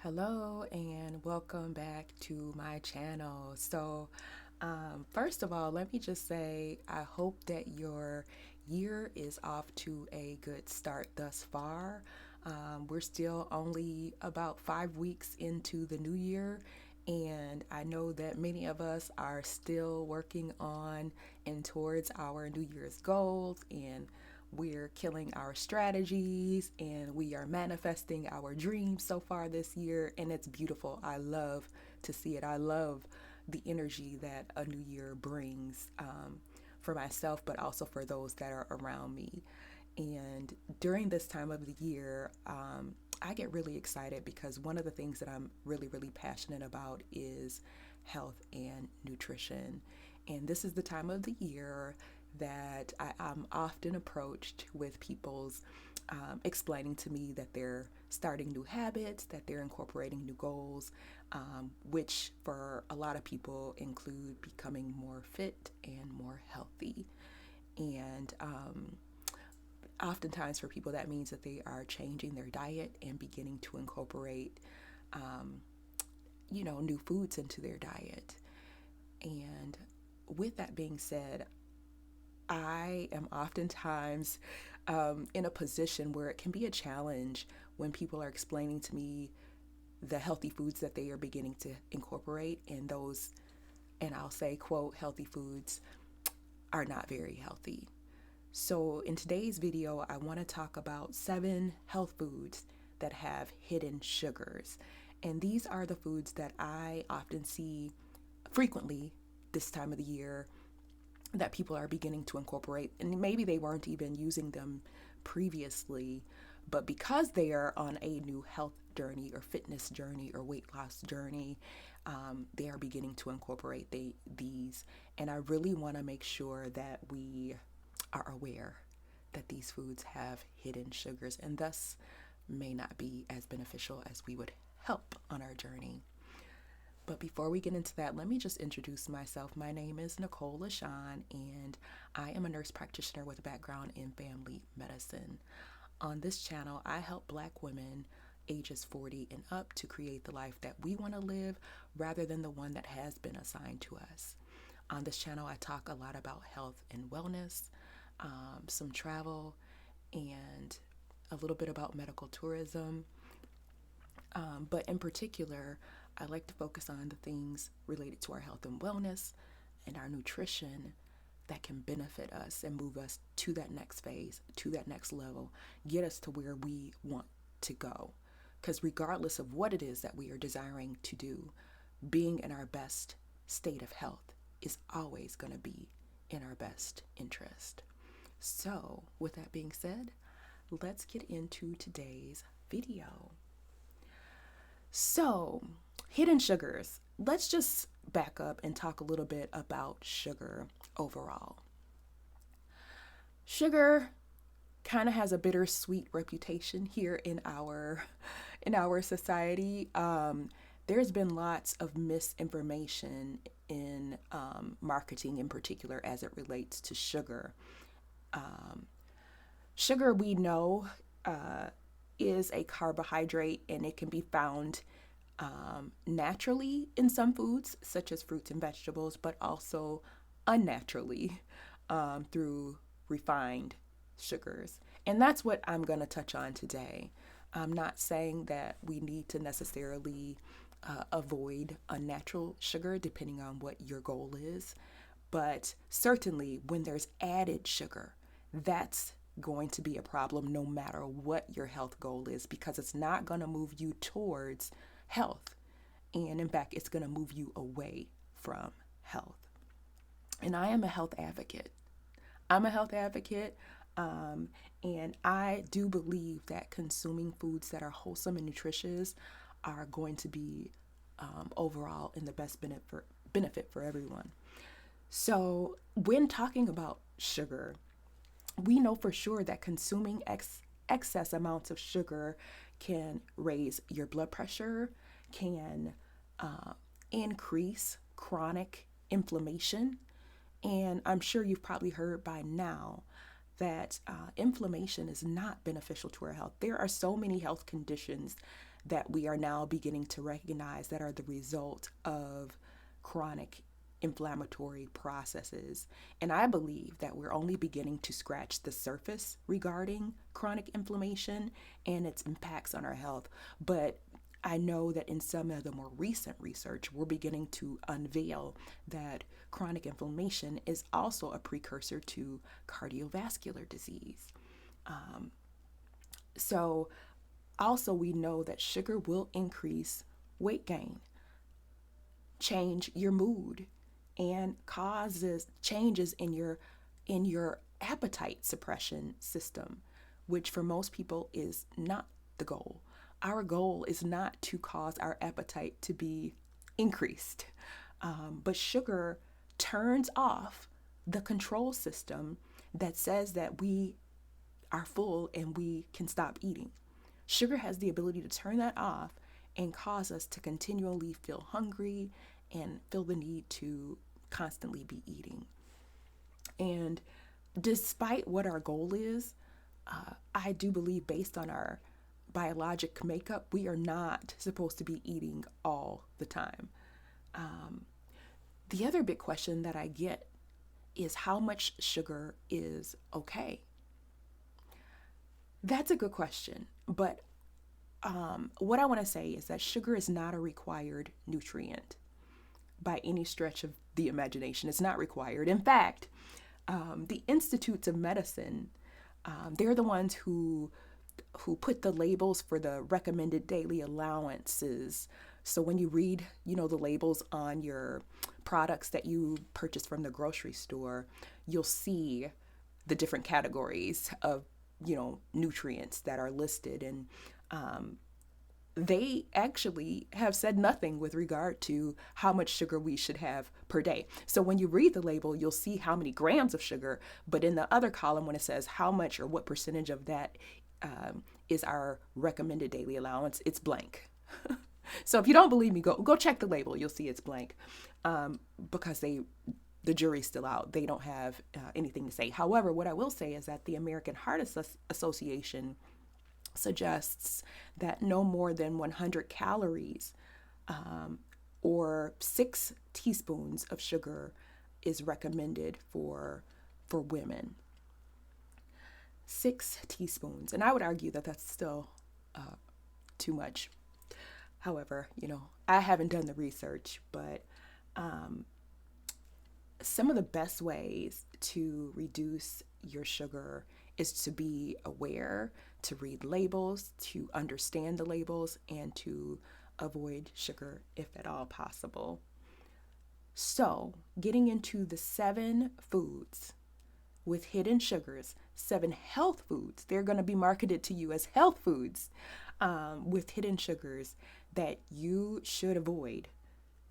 Hello and welcome back to my channel. First of all, let me just say I hope that your year is off to a good start thus far. We're still only about 5 weeks into the new year, and I know that many of us are still working on and towards our New Year's goals, and we're killing our strategies and we are manifesting our dreams so far this year, and it's beautiful. I love to see it. I love the energy that a new year brings for myself, but also for those that are around me. And during this time of the year, I get really excited because one of the things that I'm really, really passionate about is health and nutrition. And this is the time of the year that I'm often approached with people's explaining to me that they're starting new habits, that they're incorporating new goals, which for a lot of people include becoming more fit and more healthy. And oftentimes for people that means that they are changing their diet and beginning to incorporate new foods into their diet. And with that being said, I am oftentimes in a position where it can be a challenge when people are explaining to me the healthy foods that they are beginning to incorporate, and those, and I'll say, quote, healthy foods are not very healthy. So, in today's video, I want to talk about 7 health foods that have hidden sugars. And these are the foods that I often see frequently this time of the year that people are beginning to incorporate. And maybe they weren't even using them previously, but because they are on a new health journey or fitness journey or weight loss journey, they are beginning to incorporate these. And I really want to make sure that we are aware that these foods have hidden sugars and thus may not be as beneficial as we would help on our journey. But before we get into that, let me just introduce myself. My name is Nicole LaShawn, and I am a nurse practitioner with a background in family medicine. On this channel, I help Black women ages 40 and up to create the life that we want to live rather than the one that has been assigned to us. On this channel, I talk a lot about health and wellness, some travel, and a little bit about medical tourism. But in particular, I like to focus on the things related to our health and wellness and our nutrition that can benefit us and move us to that next phase, to that next level, get us to where we want to go. Because regardless of what it is that we are desiring to do, being in our best state of health is always going to be in our best interest. So, with that being said, let's get into today's video. So, hidden sugars. Let's just back up and talk a little bit about sugar overall. Sugar kind of has a bittersweet reputation here in our society. There's been lots of misinformation in marketing, in particular, as it relates to sugar. Sugar, we know, is a carbohydrate, and it can be found naturally in some foods, such as fruits and vegetables, but also unnaturally through refined sugars. And that's what I'm going to touch on today. I'm not saying that we need to necessarily avoid unnatural sugar depending on what your goal is, but certainly when there's added sugar, that's going to be a problem no matter what your health goal is, because it's not going to move you towards health. And in fact, it's going to move you away from health. And I am a health advocate. I'm a health advocate. And I do believe that consuming foods that are wholesome and nutritious are going to be overall in the best benefit for everyone. So, when talking about sugar, we know for sure that consuming excess amounts of sugar can raise your blood pressure, can uh, increase chronic inflammation. And I'm sure you've probably heard by now that inflammation is not beneficial to our health. There are so many health conditions that we are now beginning to recognize that are the result of chronic inflammatory processes. And I believe that we're only beginning to scratch the surface regarding chronic inflammation and its impacts on our health. But I know that in some of the more recent research, we're beginning to unveil that chronic inflammation is also a precursor to cardiovascular disease. So, also, we know that sugar will increase weight gain, change your mood, and causes changes in your appetite suppression system, which for most people is not the goal. Our goal is not to cause our appetite to be increased, but sugar turns off the control system that says that we are full and we can stop eating. Sugar has the ability to turn that off and cause us to continually feel hungry and feel the need to constantly be eating. And despite what our goal is, I do believe, based on our biologic makeup, we are not supposed to be eating all the time. The other big question that I get is how much sugar is okay? That's a good question. But what I want to say is that sugar is not a required nutrient by any stretch of the imagination. It's not required. In fact, the Institutes of Medicine, they're the ones who put the labels for the recommended daily allowances. So when you read, the labels on your products that you purchase from the grocery store, you'll see the different categories of, nutrients that are listed. And they actually have said nothing with regard to how much sugar we should have per day. So when you read the label, you'll see how many grams of sugar, but in the other column, when it says how much or what percentage of that is our recommended daily allowance, it's blank. So if you don't believe me, go check the label. You'll see it's blank, because the jury's still out. They don't have anything to say. However, what I will say is that the American Heart Association suggests that no more than 100 calories or 6 teaspoons of sugar is recommended for women. 6 teaspoons. And I would argue that that's still too much. However, I haven't done the research, but some of the best ways to reduce your sugar is to be aware, to read labels, to understand the labels, and to avoid sugar if at all possible. So, getting into the 7 foods with hidden sugars, 7 health foods, they're going to be marketed to you as health foods with hidden sugars that you should avoid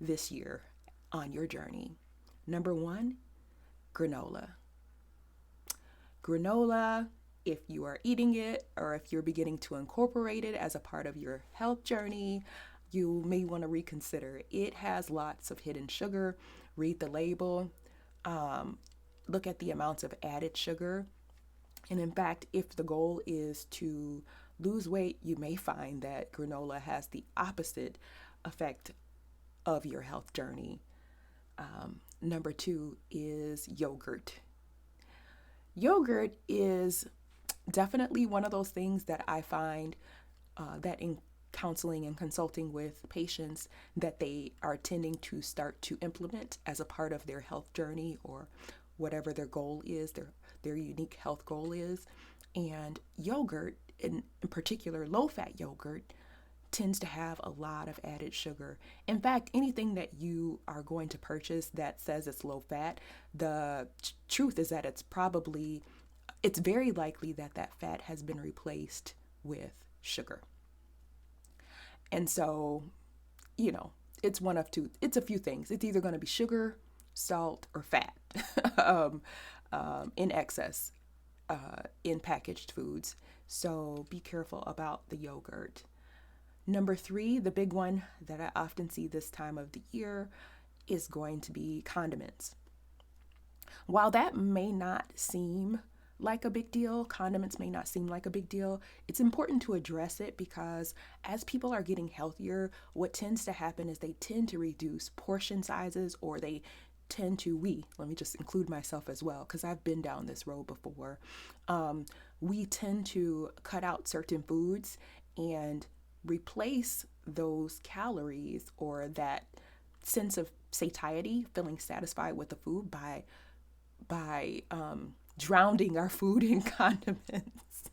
this year on your journey. Number 1, granola. Granola, if you are eating it or if you're beginning to incorporate it as a part of your health journey, you may want to reconsider. It has lots of hidden sugar. Read the label. Look at the amounts of added sugar. And in fact, if the goal is to lose weight, you may find that granola has the opposite effect of your health journey. Number 2 is yogurt. Yogurt is definitely one of those things that I find that in counseling and consulting with patients that they are tending to start to implement as a part of their health journey or whatever their goal is, their unique health goal is. And yogurt, in particular low-fat yogurt, tends to have a lot of added sugar. In fact, anything that you are going to purchase that says it's low fat, the truth is that it's very likely that fat has been replaced with sugar. And so, it's it's a few things. It's either going to be sugar, salt, or fat in excess in packaged foods. So be careful about the yogurt. Number 3, the big one that I often see this time of the year, is going to be condiments. While that may not seem like a big deal. Condiments may not seem like a big deal. It's important to address it because as people are getting healthier, what tends to happen is they tend to reduce portion sizes, or they tend to, let me just include myself as well, because I've been down this road before. We tend to cut out certain foods and replace those calories or that sense of satiety, feeling satisfied with the food, by drowning our food in condiments.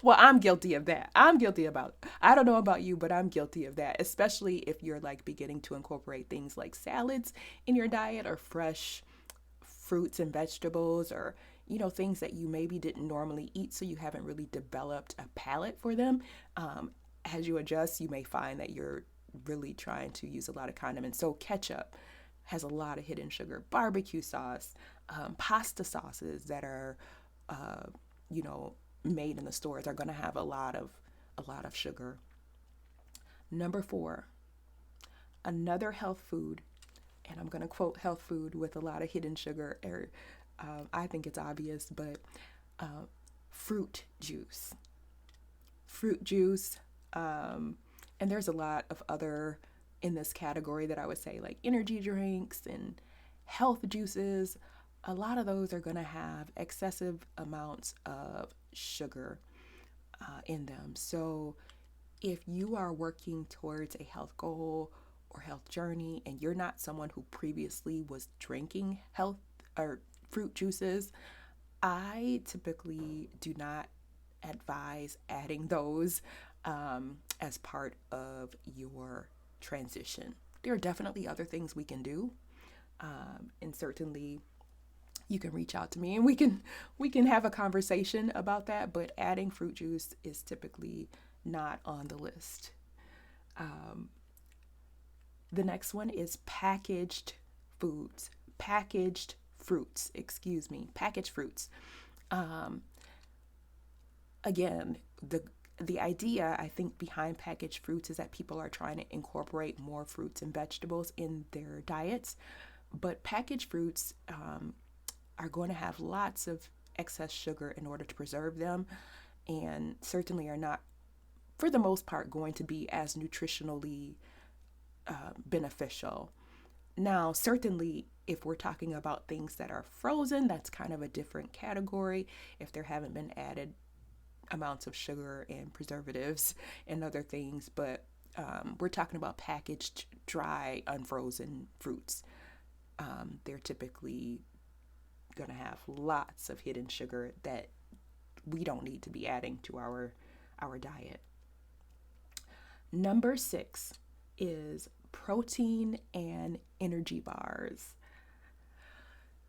Well, I'm guilty of that. I don't know about you, but I'm guilty of that, especially if you're like beginning to incorporate things like salads in your diet, or fresh fruits and vegetables, or things that you maybe didn't normally eat, so you haven't really developed a palate for them. As you adjust, you may find that you're really trying to use a lot of condiments. So ketchup has a lot of hidden sugar. Barbecue sauce, pasta sauces that are, uh, you know, made in the stores are going to have a lot of sugar. Number 4, another health food, and I'm going to quote health food with a lot of hidden sugar. I think it's obvious, but uh, fruit juice. Fruit juice, and there's a lot of other in this category that I would say, like energy drinks and health juices. A lot of those are going to have excessive amounts of sugar in them. So if you are working towards a health goal or health journey and you're not someone who previously was drinking health or fruit juices, I typically do not advise adding those as part of your transition. There are definitely other things we can do, and certainly you can reach out to me and we can have a conversation about that. But adding fruit juice is typically not on the list. Um, the next one is packaged foods, packaged fruits. Excuse me, packaged fruits. Um, Again, the idea I think behind packaged fruits is that people are trying to incorporate more fruits and vegetables in their diets, but packaged fruits are going to have lots of excess sugar in order to preserve them, and certainly are not, for the most part, going to be as nutritionally beneficial. Now, certainly, if we're talking about things that are frozen, that's kind of a different category. If there haven't been added amounts of sugar and preservatives and other things, but we're talking about packaged, dry, unfrozen fruits. They're typically going to have lots of hidden sugar that we don't need to be adding to our diet. Number 6 is protein and energy bars.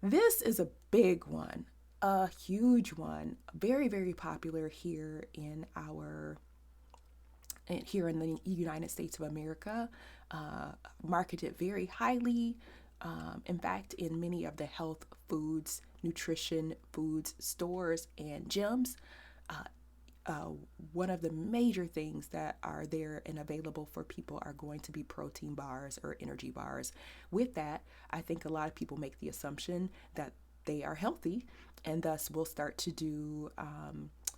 This is a big one, a huge one, very, very popular here in the United States of America, marketed very highly. In fact, in many of the health foods, nutrition foods stores and gyms, uh, uh, one of the major things that are there and available for people are going to be protein bars or energy bars. With that, I think a lot of people make the assumption that they are healthy and thus will start to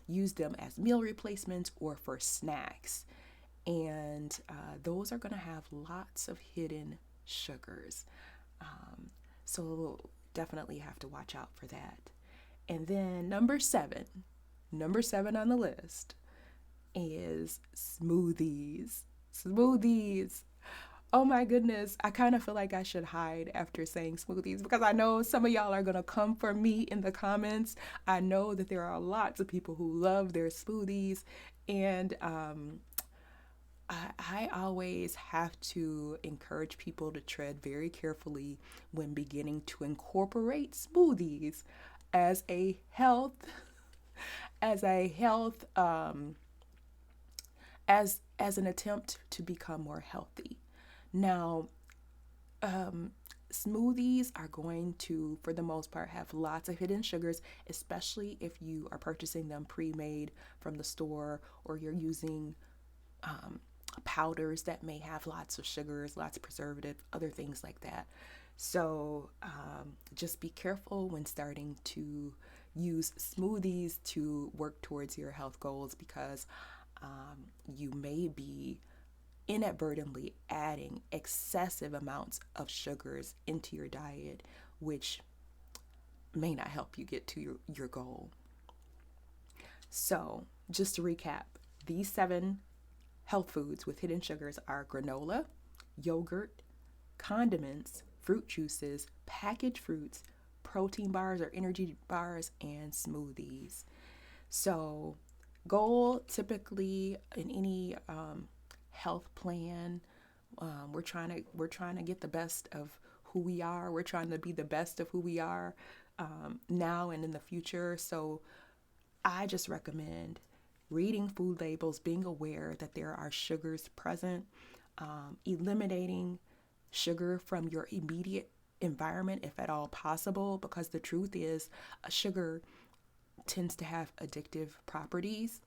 use them as meal replacements or for snacks. And those are going to have lots of hidden sugars. Um, so definitely have to watch out for that. And then number seven on the list is smoothies. Smoothies. Oh my goodness. I kind of feel like I should hide after saying smoothies because I know some of y'all are going to come for me in the comments. I know that there are lots of people who love their smoothies. And I always have to encourage people to tread very carefully when beginning to incorporate smoothies as a health, as a health, as an attempt to become more healthy. Now, smoothies are going to, for the most part, have lots of hidden sugars, especially if you are purchasing them pre-made from the store or you're using um, powders that may have lots of sugars, lots of preservative, other things like that. So just be careful when starting to use smoothies to work towards your health goals, because you may be inadvertently adding excessive amounts of sugars into your diet, which may not help you get to your goal. So, just to recap, these 7 health foods with hidden sugars are granola, yogurt, condiments, fruit juices, packaged fruits, protein bars or energy bars, and smoothies. So, goal typically in any health plan, we're trying to get the best of who we are. We're trying to be the best of who we are now and in the future. So, I just recommend reading food labels, being aware that there are sugars present, eliminating sugar from your immediate environment if at all possible, because the truth is, a sugar tends to have addictive properties.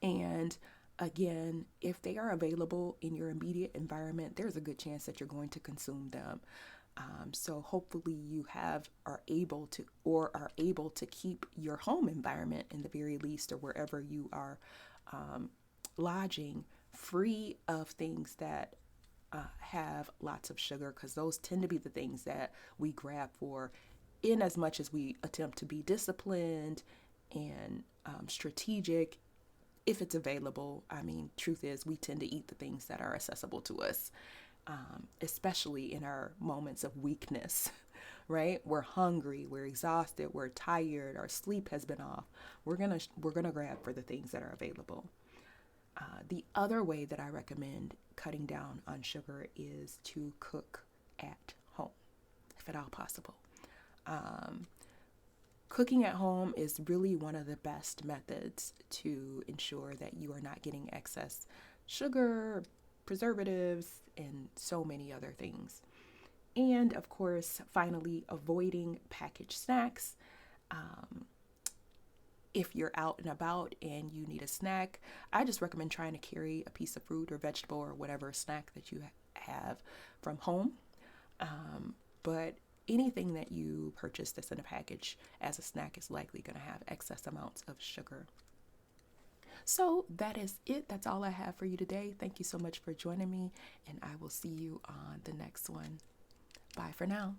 And again, if they are available in your immediate environment, there's a good chance that you're going to consume them. So hopefully you are able to keep your home environment, in the very least, or wherever you are lodging, free of things that have lots of sugar, because those tend to be the things that we grab for, in as much as we attempt to be disciplined and strategic. If it's available, I mean, truth is, we tend to eat the things that are accessible to us, especially in our moments of weakness, right? We're hungry, we're exhausted, we're tired, our sleep has been off. We're gonna grab for the things that are available. The other way that I recommend cutting down on sugar is to cook at home, if at all possible. Cooking at home is really one of the best methods to ensure that you are not getting excess sugar, preservatives, and so many other things. And of course, finally, avoiding packaged snacks. If you're out and about and you need a snack, I just recommend trying to carry a piece of fruit or vegetable or whatever snack that you have from home. But anything that you purchase that's in a package as a snack is likely going to have excess amounts of sugar. So that is it. That's all I have for you today. Thank you so much for joining me, and I will see you on the next one. Bye for now.